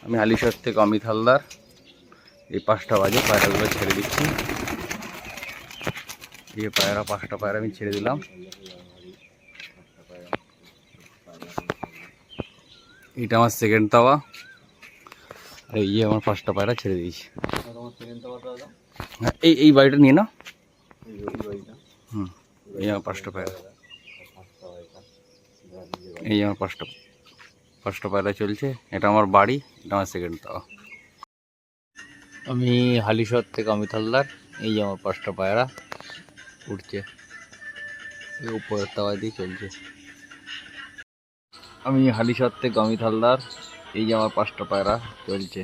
আমি হালিশহর থেকে অমিত হালদার। এই 5টা বাজে, পায়রাগুলো ছেড়ে দিচ্ছি। এই পায়রা 5টা পায়রা আমি ছেড়ে দিলাম। এটা আমার সেকেন্ড তাওয়া, আর এই আমার 5টা পায়রা ছেড়ে দিয়েছি। হ্যাঁ, এই বাড়িটা নিয়ে না। এই আমার 5টা পায়রা, এই আমার 5টা পায়রা চলছে। এটা আমার বাড়ি, এটা আমার সেকেন্ড তাওয়া। আমি হালিশহর থেকে অমিত হালদার। এই যে আমার 5টা পায়রা উঠছে, এই উপরের তাওয়া দিয়ে চলছে। আমি হালিশহর থেকে অমিত হালদার। এই যে আমার 5টা পায়রা চলছে।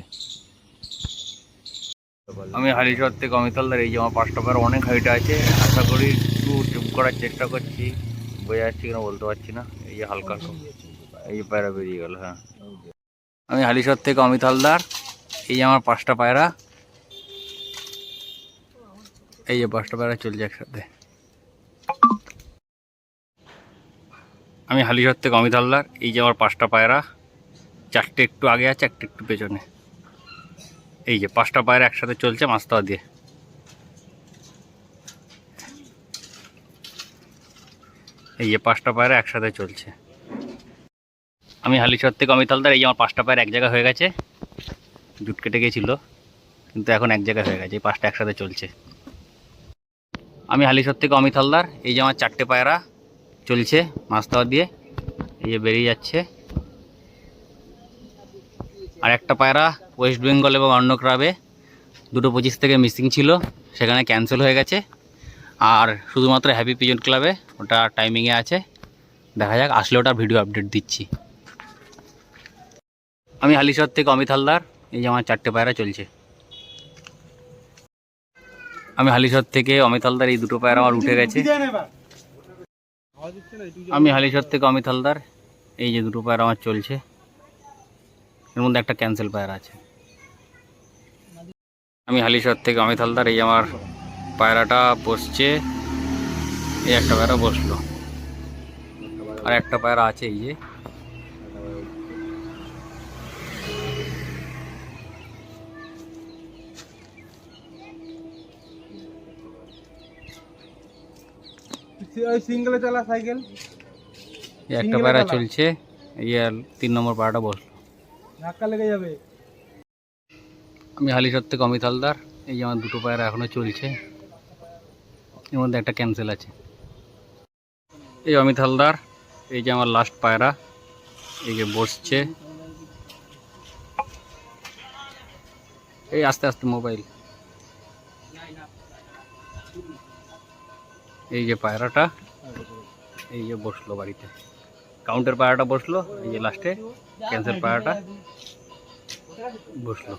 আমি হালিশহর থেকে অমিত হালদার। এই যে আমার 5টা পায়রা অনেক হাইটে আছে। আশা করি একটু জুম করার চেষ্টা করছি, বোঝা যাচ্ছে কিনা বলতে পারছি না। এই যে হালকা এই যে পায়রা বেরিয়ে গেল। হ্যাঁ, আমি হালিশহর থেকে অমিত হালদার। এই যে আমার 5টা পায়রা, এই যে 5টা পায়রা চলছে একসাথে। আমি হালিশহর থেকে অমিত হালদার। এই যে আমার 5টা পায়রা, 4টে একটু আগে আছে, 1টে একটু পেছনে। এই যে 5টা পায়রা একসাথে চলছে মাছতাওয়া দিয়ে। এই যে 5টা পায়রা একসাথে চলছে। আমি হালিশহর থেকে অমিত হালদার। এই যে আমার 5টা পায়রা এক জায়গায় হয়ে গেছে, জুট কেটে গিয়েছিল কিন্তু এখন এক জায়গায় হয়ে গেছে। এই 5টা একসাথে চলছে। আমি হালিশহর থেকে অমিত হালদার। এই যে আমার 4টে পায়রা চলছে মাছতাওয়া দিয়ে, এই যে বেরিয়ে যাচ্ছে। আর একটা পায়রা ওয়েস্ট বেঙ্গল এবং অন্য ক্লাবে 2:25 থেকে মিসিং ছিল, সেখানে ক্যান্সেল হয়ে গেছে। আর শুধুমাত্র হ্যাপি পিজন ক্লাবে ওটা টাইমিংয়ে আছে। দেখা যাক, আসলে ওটা ভিডিও আপডেট দিচ্ছি। আমি হালিশহর থেকে অমিত হালদার। এই যে আমার 4টে পায়রা চলছে। আমি হালিশহর থেকে অমিত হালদার। এই 2টো পায়রা আমার উঠে গেছে। আমি হালিশহর থেকে অমিত হালদার। এই যে 2টো পায়রা আমার চলছে, এর মধ্যে একটা ক্যান্সেল পায়রা আছে। আমি হালিশহর থেকে অমিত হালদার। এই আমার পায়রাটা বসছে, এই একটা পায়রা বসলো, আর একটা পায়রা আছে এই যে। সিঙ্গেলে চালা সাইকেল, এই একটা পায়রা চলছে, এই 3 নম্বর পায়রাটা বসলো, ধাক্কা লেগে যাবে। আমি হালিশহর থেকে অমিত হালদার। এই যে আমার 2টো পায়রা এখনো চলছে, এর মধ্যে একটা ক্যান্সেল আছে। এই অমিত হালদার। এই যে আমার লাস্ট পায়রা, এই যে বসছে। এই আস্তে আস্তে মোবাইল। এই যে পায়রাটা, এই যে বসলো বাড়িতে, কাউন্টের পায়রাটা বসলো। এই যে লাস্টে ক্যান্সেল পায়রাটা বসলো।